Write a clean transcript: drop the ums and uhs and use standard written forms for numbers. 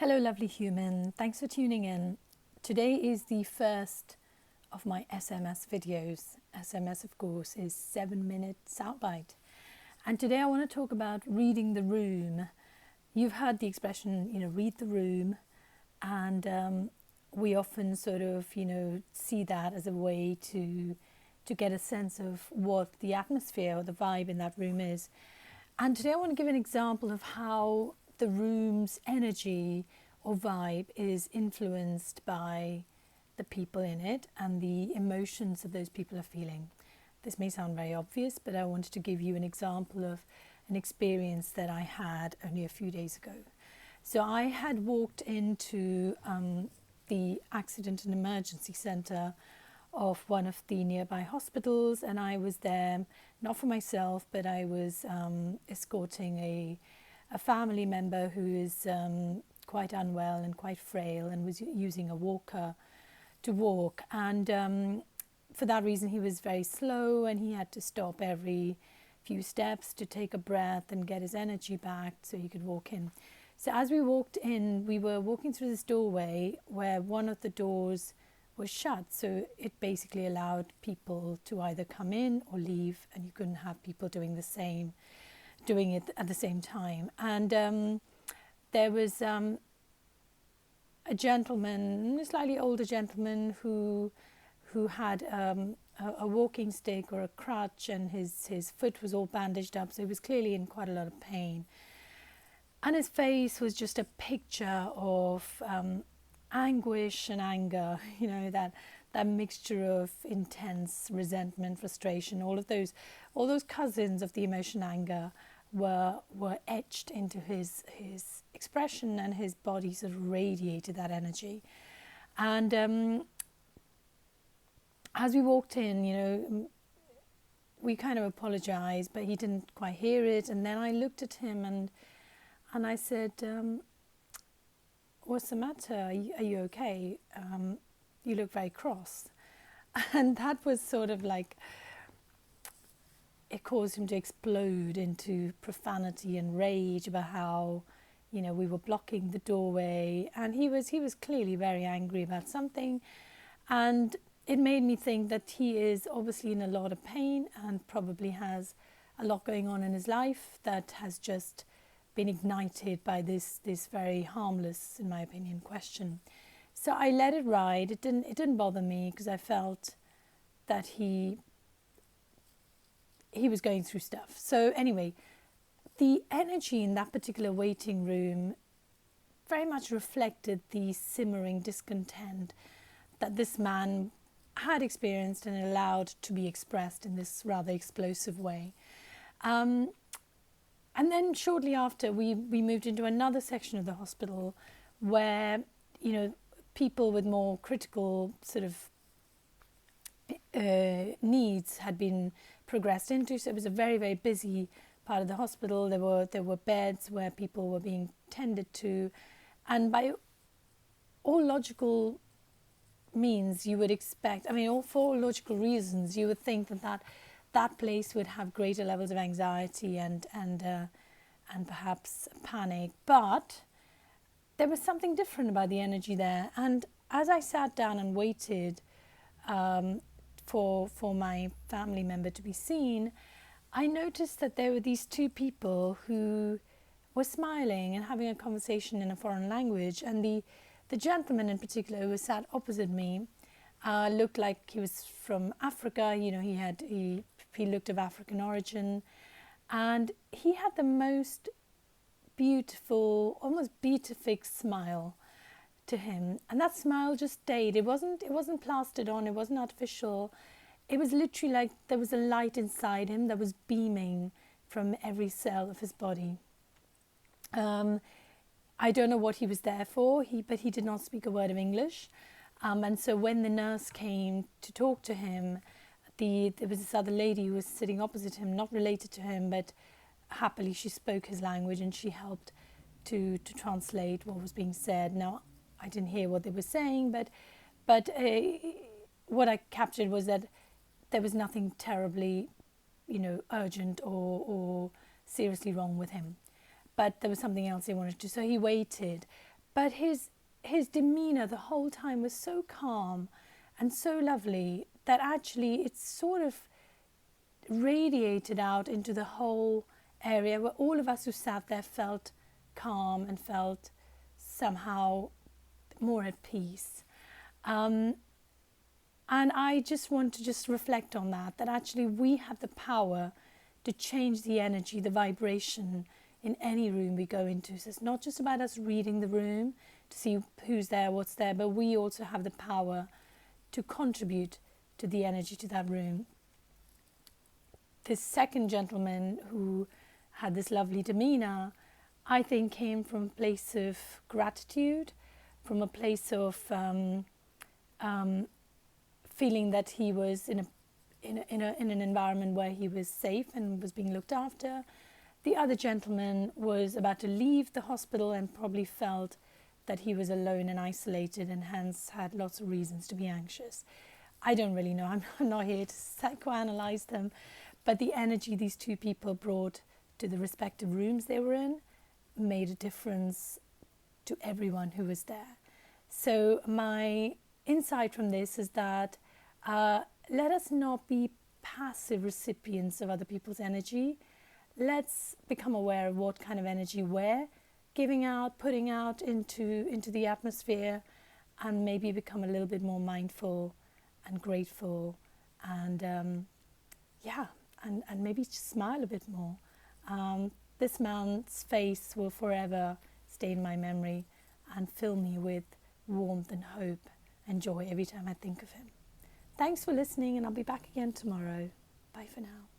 Hello, lovely human. Thanks for tuning in. Today is the first of my SMS videos. SMS, of course, is 7-minute soundbite. And today I want to talk about reading the room. You've heard the expression, read the room. And we often sort of, see that as a way to get a sense of what the atmosphere or the vibe in that room is. And today I want to give an example of how the room's energy or vibe is influenced by the people in it and the emotions that those people are feeling. This may sound very obvious, but I wanted to give you an example of an experience that I had only a few days ago. So I had walked into the accident and emergency centre of one of the nearby hospitals, and I was there not for myself, but I was escorting a family member who is quite unwell and quite frail and was using a walker to walk. And for that reason, he was very slow and he had to stop every few steps to take a breath and get his energy back so he could walk in. So as we walked in, we were walking through this doorway where one of the doors was shut. So it basically allowed people to either come in or leave, and you couldn't have people doing it at the same time. And there was a gentleman, a slightly older gentleman, who had a walking stick or a crutch, and his foot was all bandaged up, so he was clearly in quite a lot of pain. And his face was just a picture of anguish and anger, that mixture of intense resentment, frustration, all those cousins of the emotion anger were etched into his expression, and his body sort of radiated that energy. And as we walked in, we kind of apologized, but he didn't quite hear it. And then I looked at him and I said, what's the matter? Are you okay? You look very cross. And that was sort of like, it caused him to explode into profanity and rage about how, we were blocking the doorway, and he was clearly very angry about something. And it made me think that he is obviously in a lot of pain and probably has a lot going on in his life that has just been ignited by this very harmless, in my opinion, question. So I let it ride. It didn't bother me, because I felt that he was going through stuff. So anyway, the energy in that particular waiting room very much reflected the simmering discontent that this man had experienced and allowed to be expressed in this rather explosive way. And then shortly after, we moved into another section of the hospital where, people with more critical sort of needs had been progressed into. So it was a very, very busy part of the hospital. There were beds where people were being tended to, and by all logical means you would expect, for all logical reasons, you would think that place would have greater levels of anxiety and perhaps panic. But there was something different about the energy there. And as I sat down and waited for my family member to be seen, I noticed that there were these two people who were smiling and having a conversation in a foreign language. And the gentleman in particular, who was sat opposite me, looked like he was from Africa. He looked of African origin, and he had the most beautiful, almost beatific smile to him. And that smile just stayed. It wasn't plastered on. It wasn't artificial. It was literally like there was a light inside him that was beaming from every cell of his body. I don't know what he was there for, but he did not speak a word of English. And so when the nurse came to talk to him, there was this other lady who was sitting opposite him, not related to him, but happily she spoke his language, and she helped to translate what was being said. Now, I didn't hear what they were saying, but what I captured was that there was nothing terribly, urgent or seriously wrong with him. But there was something else he wanted to do. So he waited. but his demeanor the whole time was so calm and so lovely that actually it sort of radiated out into the whole area, where all of us who sat there felt calm and felt somehow more at peace. And I just want to just reflect on that actually we have the power to change the energy, the vibration in any room we go into. So it's not just about us reading the room to see who's there, what's there, but we also have the power to contribute to the energy to that room. This second gentleman who had this lovely demeanor, I think came from a place of gratitude, from a place of feeling that he was in an environment where he was safe and was being looked after. The other gentleman was about to leave the hospital and probably felt that he was alone and isolated, and hence had lots of reasons to be anxious. I don't really know. I'm not here to psychoanalyze them, but the energy these two people brought to the respective rooms they were in made a difference to everyone who was there. So my insight from this is that let us not be passive recipients of other people's energy. Let's become aware of what kind of energy we're giving out, putting out into the atmosphere, and maybe become a little bit more mindful and grateful, and and maybe just smile a bit more. This man's face will forever stay in my memory and fill me with warmth and hope and joy every time I think of him. Thanks for listening, and I'll be back again tomorrow. Bye for now.